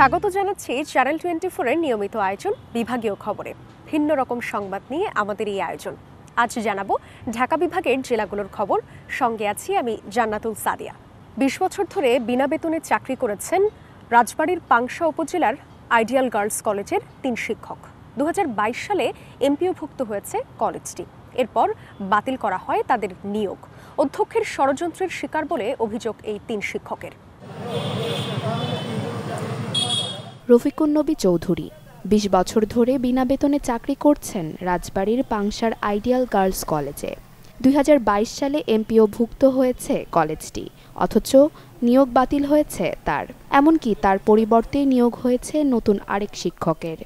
স্বাগত জানাচ্ছি চ্যানেল 24 এর নিয়মিত আয়োজন বিভাগীয় খবরে। ভিন্ন রকম সংবাদ নিয়ে আমাদের এই আয়োজন। আজ জানাবো ঢাকা বিভাগের জেলাগুলোর খবর। সঙ্গে আছি আমি জান্নাতুল সাদিয়া। 20 বছর ধরে বিনা বেতনে চাকরি করেছেন রাজবাড়ীর পাংশা উপজেলার আইডিয়াল গার্লস কলেজের 3 শিক্ষক। 2022 সালে এমপিওভুক্ত হয়েছে কলেজটি। এরপর বাতিল করা হয় তাদের নিয়োগ। অধ্যক্ষের ষড়যন্ত্রের শিকার বলে অভিযোগ এই 3 শিক্ষকের। রফিকুন নবী চৌধুরী 20 বছর ধরে বিনা বেতনে চাকরি করছেন রাজবাড়ীর পাংশার আইডিয়াল গার্লস কলেজে। 2022 সালে এমপিওভুক্ত হয়েছে কলেজটি, অথচ নিয়োগ বাতিল হয়েছে তার। এমনকি তার পরিবর্তে নিয়োগ হয়েছে নতুন আরেক শিক্ষকের।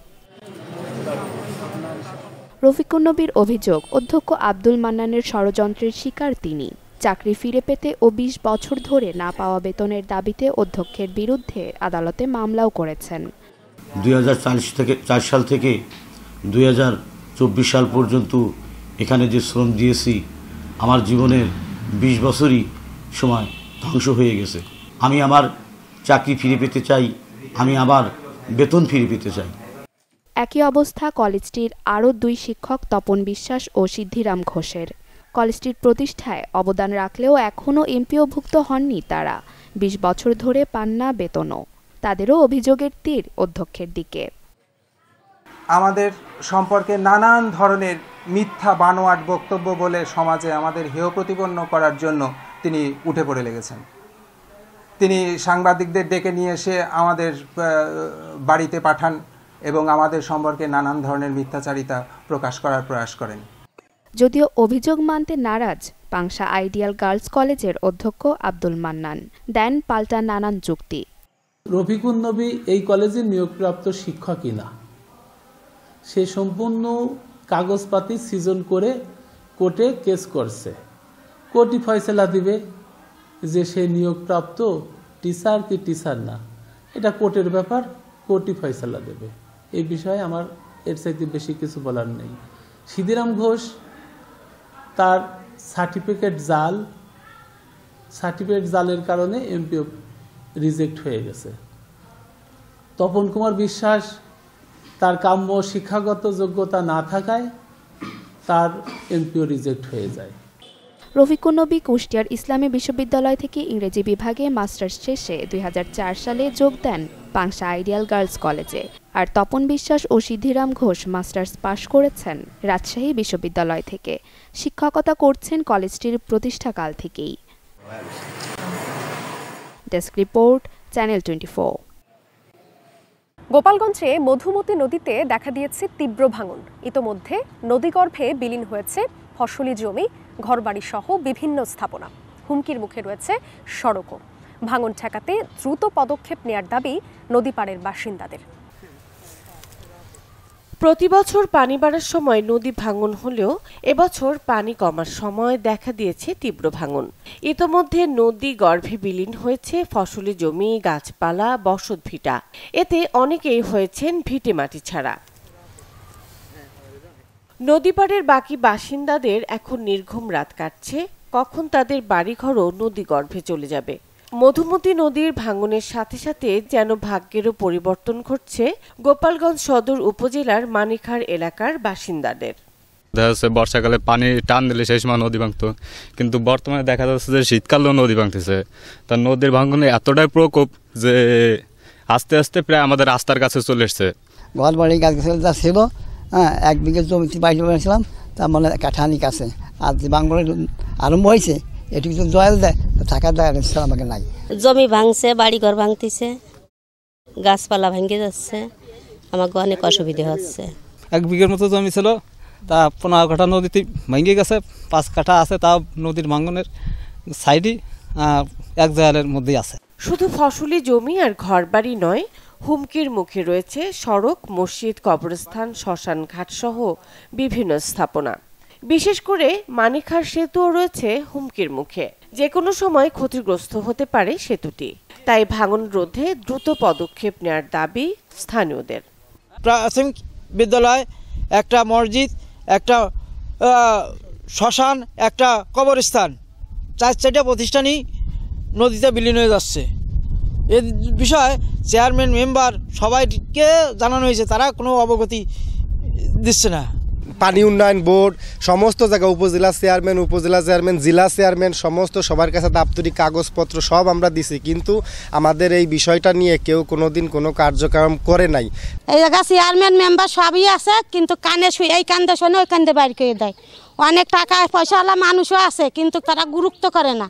রফিকুন নবীর অভিযোগ, অধ্যক্ষ আব্দুল মান্নানের ষড়যন্ত্রের শিকার তিনি। চাকরি ফিরে পেতে ও 20 বছর ধরে না পাওয়া বেতনের দাবিতে অধ্যক্ষের বিরুদ্ধে আদালতে মামলাও করেছেন। 2004 সাল থেকে 2024 সাল পর্যন্ত এখানে যে শ্রম দিয়েছি, আমার জীবনের 20 বছরই সময় ধ্বংস হয়ে গেছে। আমি আমার চাকরি ফিরে পেতে চাই, আমি আবার বেতন ফিরে পেতে চাই। একই অবস্থা কলেজটির আরও 2 শিক্ষক তপন বিশ্বাস ও সিদ্ধিরাম ঘোষের। কলেজটির প্রতিষ্ঠায় অবদান রাখলেও এখনও এমপিওভুক্ত হননি তারা। 20 বছর ধরে পান না বেতনও। তাদেরও অভিযোগের তীর অধ্যক্ষের দিকে। আমাদের সম্পর্কে নানান ধরনের মিথ্যা বানোয়াট বক্তব্য বলে সমাজে আমাদের হেয় প্রতিপন্ন করার জন্য তিনি উঠে পড়ে লেগেছেন। তিনি সাংবাদিকদের ডেকে নিয়ে এসে আমাদের বাড়িতে পাঠান এবং আমাদের সম্পর্কে নানান ধরনের মিথ্যাচারিতা প্রকাশ করার প্রয়াস করেন। যদিও অভিযোগ মানতে নারাজ পাংশা আইডিয়াল গার্লস কলেজের অধ্যক্ষ আব্দুল মান্নান, দেন পাল্টা নানান যুক্তি। রফিকুন নবী এই কলেজের নিয়োগপ্রাপ্ত শিক্ষকই না, সে সম্পূর্ণ কাগজপাতি সৃজন করে কোর্টে কেস করছে। কোর্টই ফয়সালা দিবে যে সে নিয়োগপ্রাপ্ত টিচার কি টিচার না, এটা কোর্টের ব্যাপার, কোর্টই ফয়সালা দেবে। এই বিষয়ে আমার এর চাইতে বেশি কিছু বলার নেই। সিদ্ধিরাম ঘোষ তার সার্টিফিকেট জালের কারণে এমপিও রিজেক্ট হয়ে গেছে। তপন কুমার বিশ্বাস তার কাম্য শিক্ষাগত যোগ্যতা না থাকায় তার এমপিও রিজেক্ট হয়ে যায়। রফিকুন নবী কুষ্টিয়ার ইসলামী বিশ্ববিদ্যালয় থেকে ইংরেজি বিভাগে মাস্টার্স শেষে 2004 সালে যোগ দেন পাংশা আইডিয়াল গার্লস কলেজে। আর তপন বিশ্বাস ও সিদ্ধিরাম ঘোষ মাস্টার্স পাশ করেছেন রাজশাহী বিশ্ববিদ্যালয় থেকে। শিক্ষকতা করছেন কলেজটির প্রতিষ্ঠাকাল থেকেই। Desk report, channel 24। গোপালগঞ্জে মধুমতি নদীতে দেখা দিয়েছে তীব্র ভাঙন। ইতোমধ্যে নদীগর্ভে বিলীন হয়েছে ফসলি জমি, ঘরবাড়ি সহ বিভিন্ন স্থাপনা। হুমকির মুখে রয়েছে সড়কও। ভাঙন ঠেকাতে দ্রুত পদক্ষেপ নেয়ার দাবি নদী পাড়ের বাসিন্দাদের। প্রতি বছর পানি বাড়ার সময় নদী ভাঙন হলেও এবছর পানি কমার সময় দেখা দিয়েছে তীব্র ভাঙন। ইতোমধ্যে নদী গর্ভে বিলীন হয়েছে ফসলি জমি, গাছপালা, বসতভিটা। এতে অনেকেই হয়েছেন ভিটে মাটি ছাড়া। নদীপাড়ের বাকি বাসিন্দাদের এখন নির্ঘুম রাত কাটছে, কখন তাদের বাড়িঘরও নদী গর্ভে চলে যাবে। মধুমতি নদীর ভাঙনের সাথে সাথে যেন ভাগ্যেরও পরিবর্তন ঘটছে গোপালগঞ্জ সদর উপজেলার মানিকহার এলাকার বাসিন্দাদের। দেখা যাচ্ছে বর্ষাকালে পানি টান দিলে সেই সময় নদী ভাঙতো, কিন্তু বর্তমানে দেখা যাচ্ছে যে শীতকালেও নদী ভাঙতেছে। তার নদীর ভাঙনে এতটাই প্রকোপ যে আস্তে আস্তে প্রায় আমাদের রাস্তার কাছে চলে এসছে। ঘর বাড়ি গাছ যা ছিল, 1 বিঘে জমি বাইরে করেছিলাম, তার মানে কাঠানি কাছে। আর যে বাংলার আরম্ভ হয়েছে, এটুকু যদি জল দেয় থাকার জায়গা আমাকে নাই। জমি ভাঙছে, বাড়িঘর ভাঙতেছে, গাছপালা ভেঙে যাচ্ছে, আমাকে অনেক অসুবিধা হচ্ছে। 1 বিঘের মতো জমি ছিল, তা 15 কাঠা নদীতে ভেঙে গেছে। 5 কাঠা আছে, তাও নদীর ভাঙনের সাইডই 1 জায়গার মধ্যেই আছে। শুধু ফসলি জমি আর ঘরবাড়ি নয়, হুমকির মুখে রয়েছে সড়ক, মসজিদ, কবরস্থান, শ্মশান ঘাট সহ বিভিন্ন স্থাপনা। বিশেষ করে মানিকহার সেতুও রয়েছে হুমকির মুখে। যে কোনো সময় ক্ষতিগ্রস্ত হতে পারে সেতুটি। তাই ভাঙন রোধে দ্রুত পদক্ষেপ নেওয়ার দাবি স্থানীয়দের। প্রাথমিক বিদ্যালয়, একটা মসজিদ, একটা শ্মশান, একটা কবরস্থান, 4-4টা প্রতিষ্ঠানই নদীতে বিলীন হয়ে যাচ্ছে। এ বিষয়ে চেয়ারম্যান মেম্বার সবাইকে জানানো হয়েছে, তারা কোনো অবগতি দিচ্ছে না। পানি উন্নয়ন বোর্ড সমস্ত জায়গায় উপজেলা চেয়ারম্যান জেলা চেয়ারম্যান সমস্ত সবার কাছে দাপ্তরিক কাগজপত্র সব আমরা দিছি, কিন্তু আমাদের এই বিষয়টা নিয়ে কেউ কোনোদিন কোনো কার্যক্রম করে নাই। এই জায়গা চেয়ারম্যান মেম্বার সবই আছে, কিন্তু কানে শুয়ে এই কান্দে শোনে ওই কান্দে বাইর করে দেয়। অনেক টাকা পয়সাওয়ালা মানুষও আছে, কিন্তু তারা গুরুত্ব করে না,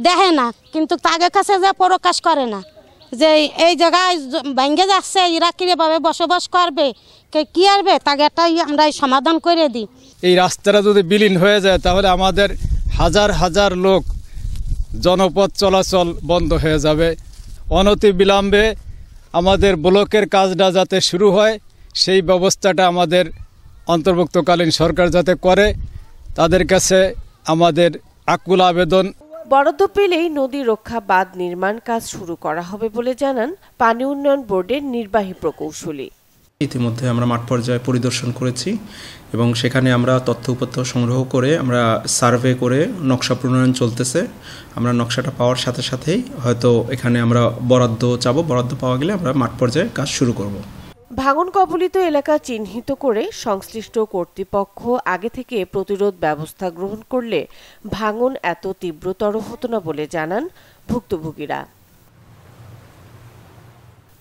দেখে না, কিন্তু তাদের কাছে যে প্রকাশ করে না যে এই জায়গায় ভেঙে যাচ্ছে, এরা কিভাবে বসবাস করবে, কি আসবে, তাকে একটাই আমরা সমাধান করে দিই। এই রাস্তাটা যদি বিলীন হয়ে যায় তাহলে আমাদের হাজার হাজার লোক জনপথ চলাচল বন্ধ হয়ে যাবে। অনতি বিলম্বে আমাদের ব্লকের কাজটা যাতে শুরু হয় সেই ব্যবস্থাটা আমাদের অন্তর্ভুক্তকালীন সরকার যাতে করে, তাদের কাছে আমাদের আকুল আবেদন। বরাদ্দ পেলেই নদী রক্ষা বাঁধ নির্মাণ কাজ শুরু করা হবে বলে জানান পানি উন্নয়ন বোর্ডের নির্বাহী প্রকৌশলী। ইতিমধ্যে আমরা মাঠ পর্যায়ে পরিদর্শন করেছি এবং সেখানে আমরা তথ্য উপাত্ত সংগ্রহ করে আমরা সার্ভে করে নকশা প্রণয়ন চলতেছে। আমরা নকশাটা পাওয়ার সাথে সাথেই হয়তো এখানে আমরা বরাদ্দ চাবো, বরাদ্দ পাওয়া গেলে আমরা মাঠ পর্যায়ে কাজ শুরু করব। ভাঙন কবলিত এলাকা চিহ্নিত করে সংশ্লিষ্ট কর্তৃপক্ষ আগে থেকে প্রতিরোধ ব্যবস্থা গ্রহণ করলে ভাঙন এত তীব্রতর হতো না বলে জানান ভুক্তভোগীরা।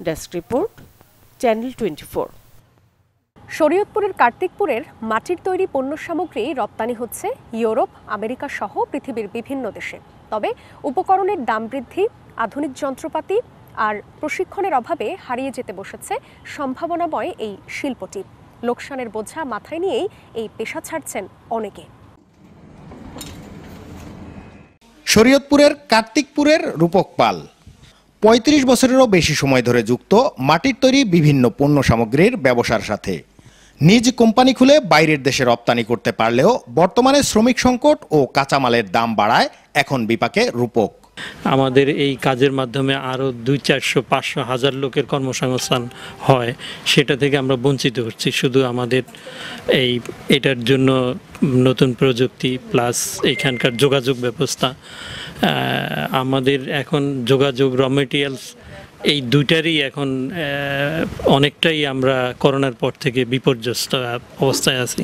Desk report, channel 24। শরীয়তপুরের কার্তিকপুরের মাটির তৈরি পণ্য সামগ্রী রপ্তানি হচ্ছে ইউরোপ, আমেরিকা সহ পৃথিবীর বিভিন্ন দেশে। তবে উপকরণের দাম বৃদ্ধি, আধুনিক যন্ত্রপাতি আর প্রশিক্ষণের অভাবে হারিয়ে যেতে বসেছে সম্ভাবনাময় এই শিল্পটি। লোকসানের বোঝা মাথায় নিয়েই এই পেশা ছাড়ছেন অনেকে। শরীয়তপুরের কার্তিকপুরের রূপক পাল ৩৫ বছরেরও বেশি সময় ধরে যুক্ত মাটির তৈরি বিভিন্ন পণ্য সামগ্রীর ব্যবসার সাথে। নিজ কোম্পানি খুলে বাইরের দেশে রপ্তানি করতে পারলেও বর্তমানে শ্রমিক সংকট ও কাঁচামালের দাম বাড়ায় এখন বিপাকে রূপক। আমাদের এই কাজের মাধ্যমে আরও 200-400-500 লোকের কর্মসংস্থান হয়, সেটা থেকে আমরা বঞ্চিত হচ্ছি। শুধু আমাদের এটার জন্য নতুন প্রযুক্তি প্লাস এখানকার যোগাযোগ ব্যবস্থা, আমাদের এখন যোগাযোগ, র মেটেরিয়ালস, এই দুইটারই এখন অনেকটাই আমরা করোনার পর থেকে বিপর্যস্ত অবস্থায় আছি।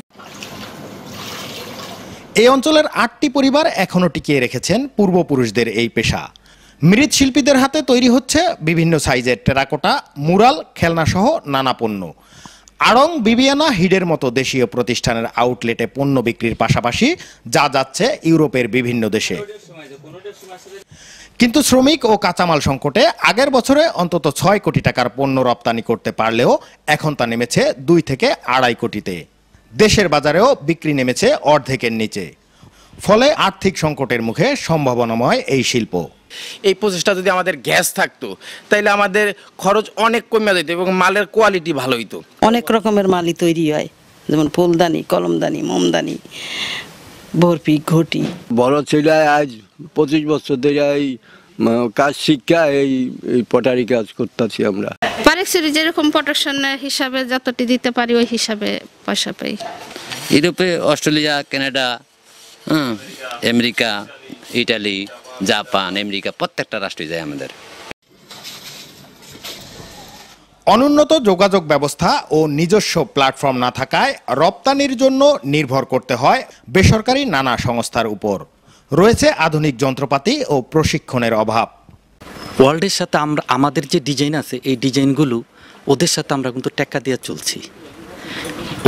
এই অঞ্চলের 8টি পরিবার এখনও টিকিয়ে রেখেছেন পূর্বপুরুষদের এই পেশা। মৃৎশিল্পীদের হাতে তৈরি হচ্ছে বিভিন্ন সাইজের টেরাকোটা, মুরাল, খেলনাসহ নানা পণ্য। আড়ং, বিবিয়ানা, হিডের মতো দেশীয় প্রতিষ্ঠানের আউটলেটে পণ্য বিক্রির পাশাপাশি যা যাচ্ছে ইউরোপের বিভিন্ন দেশে। কিন্তু শ্রমিক ও কাঁচামাল সংকটে আগের বছরে অন্তত 6 কোটি টাকার পণ্য রপ্তানি করতে পারলেও এখন তা নেমেছে 2 থেকে 2.5 কোটিতে। দেশের বাজারেও বিক্রি নেমেছে অর্ধেকের নিচে। ফলে আর্থিক সংকটের মুখে সম্ভাবনাময় এই শিল্প। এই প্রচেষ্টা যদি আমাদের গ্যাস থাকতো তাইলে আমাদের খরচ অনেক কমে যেত এবং মালের কোয়ালিটি ভালো হইতো। অনেক রকমের মালই তৈরি হয়, যেমন ফুলদানি, কলমদানি, মোমদানি, বরফি, ঘটি। বড় ছেলে আজ 25 বছর ধরে এই কাজ শিক্ষা এই পটারি কাজ করতেছি আমরা। পারিশ্রমিক যেরকম প্রোটেকশনের হিসাবে যতটি দিতে পারি ওই হিসাবে পয়সা পাই। ইউরোপে, Australia, Canada, America, Italy, Japan, America প্রত্যেকটা রাষ্ট্রে যায় আমাদের। অনুন্নত যোগাযোগ ব্যবস্থা ও নিজস্ব প্ল্যাটফর্ম না থাকায় রপ্তানির জন্য নির্ভর করতে হয় বেসরকারি নানা সংস্থার উপর। রয়েছে আধুনিক যন্ত্রপাতি ও প্রশিক্ষণের অভাব। ওয়ার্ল্ডের সাথে আমরা আমাদের যে ডিজাইন আছে এই ডিজাইনগুলো ওদের সাথে আমরা কিন্তু টেক্কা দিয়ে চলছি।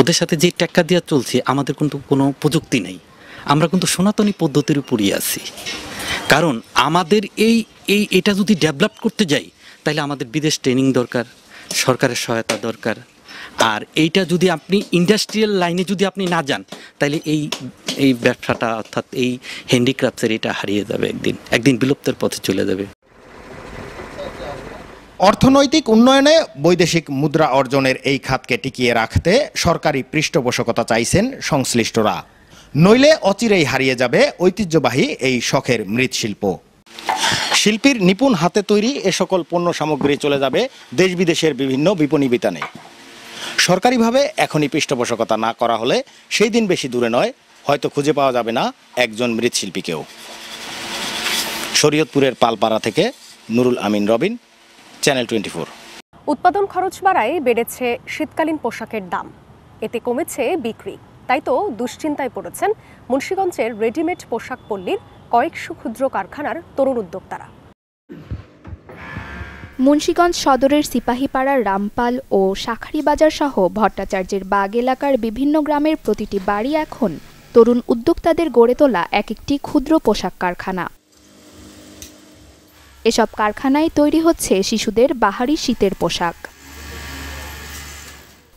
ওদের সাথে যে টেক্কা দিয়ে চলছি আমাদের কিন্তু কোনো প্রযুক্তি নেই, আমরা কিন্তু সনাতনী পদ্ধতির উপরই আছি। কারণ আমাদের এটা যদি ডেভেলপ করতে যাই তাহলে আমাদের বিদেশ ট্রেনিং দরকার, সরকারের সহায়তা দরকার। আর এইটা যদি আপনি ইন্ডাস্ট্রিয়াল লাইনে যদি আপনি না যান তাহলে এই ব্যবসাটা অর্থাৎ এই হ্যান্ডিক্রাফটসের এটা হারিয়ে যাবে, একদিন বিলুপ্তের পথে চলে যাবে। অর্থনৈতিক উন্নয়নে বৈদেশিক মুদ্রা অর্জনের এই খাতকে টিকিয়ে রাখতে সরকারি পৃষ্ঠপোষকতা চাইছেন সংশ্লিষ্টরা। নইলে অচিরেই হারিয়ে যাবে ঐতিহ্যবাহী এই শখের মৃৎশিল্প। শিল্পীর নিপুণ হাতে তৈরি এ সকল পণ্য সামগ্রী চলে যাবে দেশ বিদেশের বিভিন্ন বিপণী বিতানে। সরকারিভাবে এখনই পৃষ্ঠপোষকতা না করা হলে সেই দিন বেশি দূরে নয়, হয়তো খুঁজে পাওয়া যাবে না একজন মৃৎশিল্পীকেও। শরীয়তপুরের পালপাড়া থেকে নুরুল আমিন রবিন, চ্যানেল 24। উৎপাদন খরচ বাড়ায় বেড়েছে শীতকালীন পোশাকের দাম, এতে কমেছে বিক্রি। তাই তো দুশ্চিন্তায় পড়েছেন মুন্সিগঞ্জের রেডিমেড পোশাক পল্লীর কয়েকশো ক্ষুদ্র কারখানার তরুণ উদ্যোক্তারা। মুন্সিগঞ্জ সদরের সিপাহীপাড়ার রামপাল ও শাখারীবাজার সহ ভট্টাচার্যের বাগ এলাকার বিভিন্ন গ্রামের প্রতিটি বাড়ি এখন তরুণ উদ্যোক্তাদের গড়ে তোলা এক একটি ক্ষুদ্র পোশাক কারখানা। এসব কারখানায় তৈরি হচ্ছে শিশুদের বাহারি শীতের পোশাক।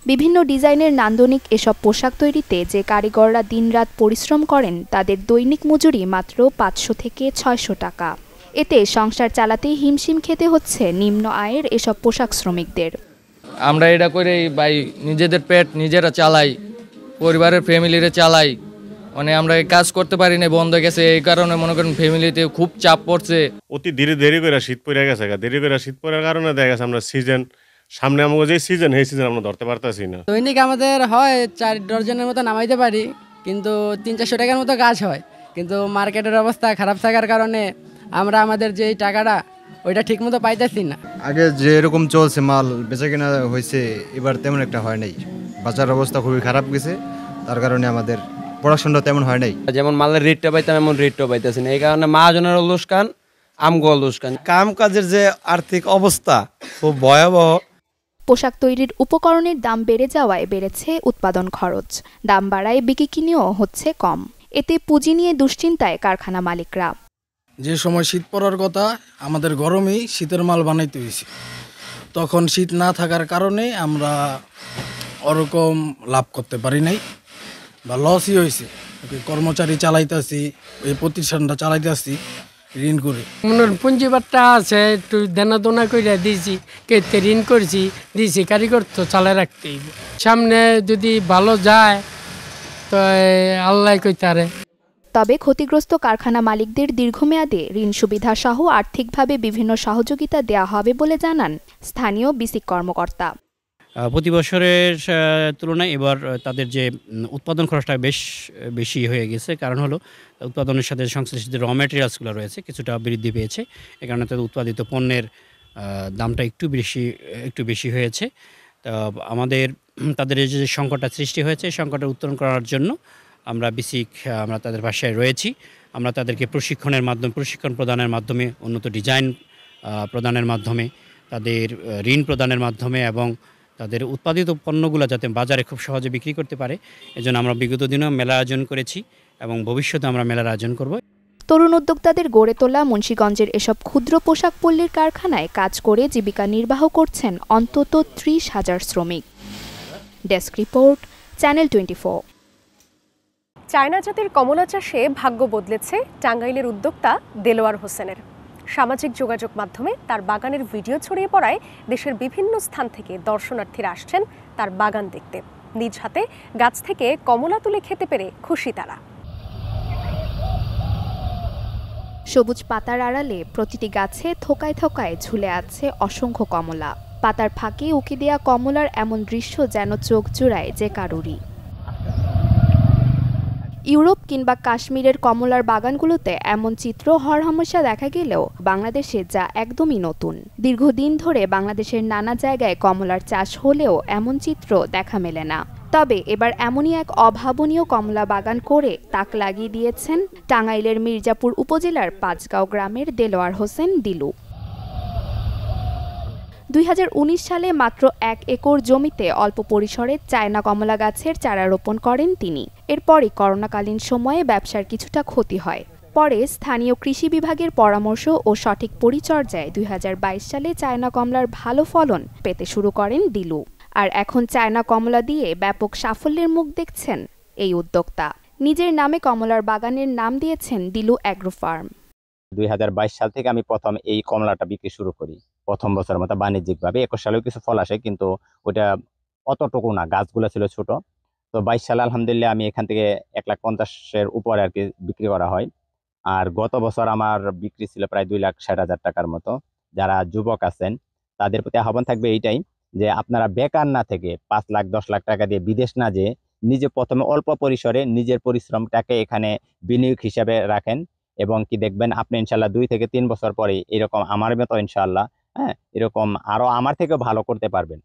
বিভিন্ন ডিজাইনের নান্দনিক এসব পোশাক তৈরিতে যে কারিগররা দিনরাত পরিশ্রম করেন তাদের দৈনিক মজুরি মাত্র 500 থেকে 600 টাকা। এতে সংসার চালাতে হিমশিম খেতে হচ্ছে নিম্ন আয়ের এসব পোশাক শ্রমিকদের। আমরা এটা করে ভাই নিজেদের পেট নিজেরা চালাই, পরিবারের ফ্যামিলিরে চালাই, মানে আমরা এই কাজ করতে পারি না, বন্ধ হয়ে গেছে। এই কারণে মনে করেন ফ্যামিলিতে খুব চাপ পড়ছে। অতি দেরি করে শীত পড়ে গেছে, দেরি করে শীত পড়ার কারণে দেখা গেছে আমরা সিজন সামনে আমাকে যে সিজন এই সিজন আমরা ধরতে পারতেছি না। দৈনিক আমাদের হয় 4 ডজনের মতো নামাইতে পারি, কিন্তু 300-400 টাকার মতো কাজ হয়। কিন্তু মার্কেটের অবস্থা খারাপ থাকার কারণে আমরা আমাদের যে টাকাটা ওইটা ঠিক মতো পাইতেছি না। আগে যে এরকম চলছে মাল বেচা কেনা হয়েছে, এবার তেমন একটা হয় নাই। বাজার অবস্থা খুবই খারাপ গেছে, তার কারণে আমাদের প্রোডাকশনটা তেমন হয় নাই। যেমন মালের রেটটা পাইতাম এমন রেটটা পাইতেছি না, এই কারণে মহাজনের লোকসান, আমগো লোকসান। কাম কাজের যে আর্থিক অবস্থা খুব ভয়াবহ। পোশাক তৈরির উপকরণের দাম বেড়ে যাওয়ায় বেড়েছে উৎপাদন খরচ, দাম বাড়ায় বিক্রি কিনেও হচ্ছে কম। এতে পুঁজি নিয়ে দুশ্চিন্তায় কারখানা মালিকরা। যে সময় শীত পড়ার কথা, আমাদের গরমেই শীতের মাল বানাইতে হয়েছে। তখন শীত না থাকার কারণে আমরা ওরকম লাভ করতে পারি নাই বা লসই হয়েছে। কর্মচারী চালাইতেছি, এই প্রতিষ্ঠানটা চালাইতেছি ঋণ করে। মনের পুঁজিবারটা আছে, একটু দেনাদোনা করে দিয়েছি, কেটে ঋণ করেছি, দিয়েছি, কারিগর তো চালাই রাখতেই। সামনে যদি ভালো যায় তো আল্লাহ কইতারে। তবে ক্ষতিগ্রস্ত কারখানা মালিকদের দীর্ঘমেয়াদে ঋণ সুবিধা সহ আর্থিকভাবে বিভিন্ন সহযোগিতা দেওয়া হবে বলে জানান স্থানীয় বিসিক কর্মকর্তা। প্রতি বছরের তুলনায় এবার তাদের যে উৎপাদন খরচটা বেশ বেশি হয়ে গেছে। কারণ হলো উৎপাদনের সাথে সংশ্লিষ্ট যে র ম্যাটেরিয়ালসগুলো রয়েছে কিছুটা বৃদ্ধি পেয়েছে। এ কারণে তাদের উৎপাদিত পণ্যের দামটা একটু বেশি হয়েছে। আমাদের তাদের এই যে সংকটটা সৃষ্টি হয়েছে, এই সংকটের উত্তরণ করার জন্য আমরা আমরা তাদের পাশে রয়েছি। আমরা তাদেরকে প্রশিক্ষণ প্রদানের মাধ্যমে, উন্নত ডিজাইন প্রদানের মাধ্যমে, তাদের ঋণ প্রদানের মাধ্যমে এবং তাদের উৎপাদিত পণ্যগুলো যাতে বাজারে খুব সহজে বিক্রি করতে পারে, এজন্য আমরা বিগত দিনেও মেলা আয়োজন করেছি এবং ভবিষ্যতে আমরা মেলার আয়োজন করব। তরুণ উদ্যোক্তাদের গড়ে তোলা মুন্সিগঞ্জের এসব ক্ষুদ্র পোশাক পল্লীর কারখানায় কাজ করে জীবিকা নির্বাহ করছেন অন্তত 30,000 শ্রমিক। Desk report, channel 24। চায়না জাতের কমলা চাষে ভাগ্য বদলেছে টাঙ্গাইলের উদ্যোক্তা দেলোয়ার হোসেনের। সামাজিক যোগাযোগ মাধ্যমে তার বাগানের ভিডিও ছড়িয়ে পড়ায় দেশের বিভিন্ন স্থান থেকে দর্শনার্থীরা আসছেন তার বাগান দেখতে। নিজ হাতে গাছ থেকে কমলা তুলে খেতে পেরে খুশি তারা। সবুজ পাতার আড়ালে প্রতিটি গাছে থোকায় থোকায় ঝুলে আছে অসংখ্য কমলা। পাতার ফাঁকে উকি দেয়া কমলার এমন দৃশ্য যেন চোখ জুড়ায় যে কারুরই। ইউরোপ কিংবা কাশ্মীরের কমলার বাগানগুলোতে এমন চিত্র হরহামেশা দেখা গেলেও বাংলাদেশে যা একদমই নতুন। দীর্ঘদিন ধরে বাংলাদেশের নানা জায়গায় কমলার চাষ হলেও এমন চিত্র দেখা মেলে না। তবে এবার এমনই এক অভাবনীয় কমলা বাগান করে তাক লাগিয়ে দিয়েছেন টাঙ্গাইলের মির্জাপুর উপজেলার 5 গাঁও গ্রামের দেলোয়ার হোসেন দিলু। 2019 সালে মাত্র 1 একর জমিতে অল্প পরিসরে চায়না কমলা গাছের চারা রোপণ করেন তিনি। এরপরই করোনাকালীন সময়ে ব্যবসার কিছুটা ক্ষতি হয়। পরে স্থানীয় কৃষি বিভাগের পরামর্শ ও সঠিক পরিচর্যায় 2022 সালে চায়না কমলার ভালো ফলন পেতে শুরু করেন দিলু। আর এখন চায়না কমলা দিয়ে ব্যাপক সাফল্যের মুখ দেখছেন এই উদ্যোক্তা। নিজের নামে কমলার বাগানের নাম দিয়েছেন দিলু অ্যাগ্রো ফার্ম। 2022 সাল থেকে আমি প্রথম এই কমলাটা বিক্রি শুরু করি। প্রথম বছরের মতো বাণিজ্যিকভাবে। 21 সালেও কিছু ফল আসে, কিন্তু ওটা অতটুকু না, গাছগুলো ছিল ছোট। তো 22 সালে আলহামদুলিল্লাহ আমি এখান থেকে 1,50,000-এর উপরে আর কি বিক্রি করা হয়। আর গত বছর আমার বিক্রি ছিল প্রায় 2,60,000 টাকার মতো। যারা যুবক আছেন তাদের প্রতি আহ্বান থাকবে এইটাই যে আপনারা বেকার না থেকে 5 লাখ 10 লাখ টাকা দিয়ে বিদেশ না যেয়ে নিজে প্রথমে অল্প পরিসরে নিজের পরিশ্রমটাকে এখানে বিনিয়োগ হিসাবে রাখেন এবং কি দেখবেন আপনি ইনশাল্লাহ 2 থেকে 3 বছর পরে এরকম আমার মতো ইনশাল্লাহ এরকম আরো আমার থেকেও ভালো করতে পারবেন।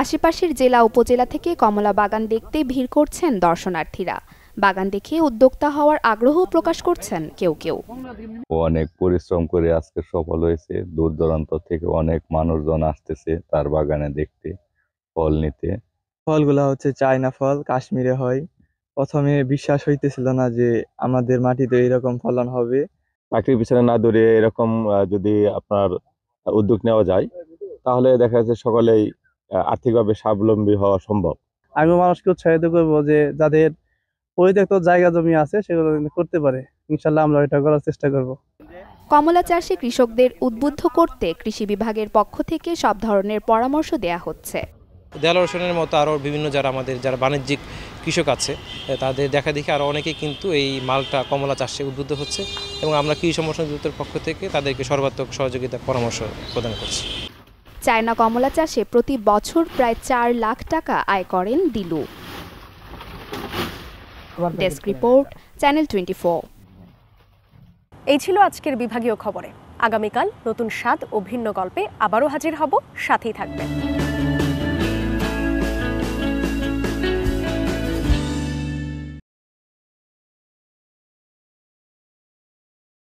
আশেপাশের জেলা উপজেলা থেকে কমলা বাগান দেখতে ভিড় করছেন দর্শনার্থীরা। বাগান দেখে উদ্যোক্তা হওয়ার আগ্রহ প্রকাশ করছেন কেউ কেউ। অনেক পরিশ্রম করে আজকে সফল হয়েছে, দূর দূরান্ত থেকে অনেক মানুষজন আসতেছে তার বাগানে দেখতে, ফল নিতে। ফলগুলা হচ্ছে চায়না ফল, কাশ্মীরে হয়। প্রথমে বিশ্বাস হইতেছিল না যে আমাদের মাটিতে এরকম ফলন হবে। চাকরির পিছনে না দৌড়ে এরকম যদি আপনার উদ্যোগ নেওয়া যায় তাহলে দেখা যাচ্ছে সকলেই আর্থিকভাবে স্বাবলম্বী হওয়া সম্ভব। আমি মানুষকে উৎসাহিত করবো যে যাদের পরিত্যক্ত জায়গা জমি আছে সেগুলো করতে পারে। ইনশাল্লাহ আমরা এটা করার চেষ্টা করব। কমলা চাষে কৃষকদের উদ্বুদ্ধ করতে কৃষি বিভাগের পক্ষ থেকে সব ধরনের পরামর্শ দেয়া হচ্ছে। দেলোয়ার হোসেনের মতো আরও বিভিন্ন যারা বাণিজ্যিক কৃষক আছে তাদের দেখা দেখি আরও অনেকেই কিন্তু এই মালটা কমলা চাষে উদ্বুদ্ধ হচ্ছে এবং আমরা কৃষি সম্প্রসারণ অধিদপ্তরের পক্ষ থেকে তাদেরকে সর্বাত্মক সহযোগিতা পরামর্শ প্রদান করছি। চায়না কমলা চাষে প্রতি বছর প্রায় 4 লাখ টাকা আয় করেন দিলু। Desk report, channel 24। এই ছিল আজকের বিভাগীয় খবরে। আগামীকাল নতুন স্বাদ ও ভিন্ন গল্পে আবারও হাজির হব, সাথেই থাকবেন।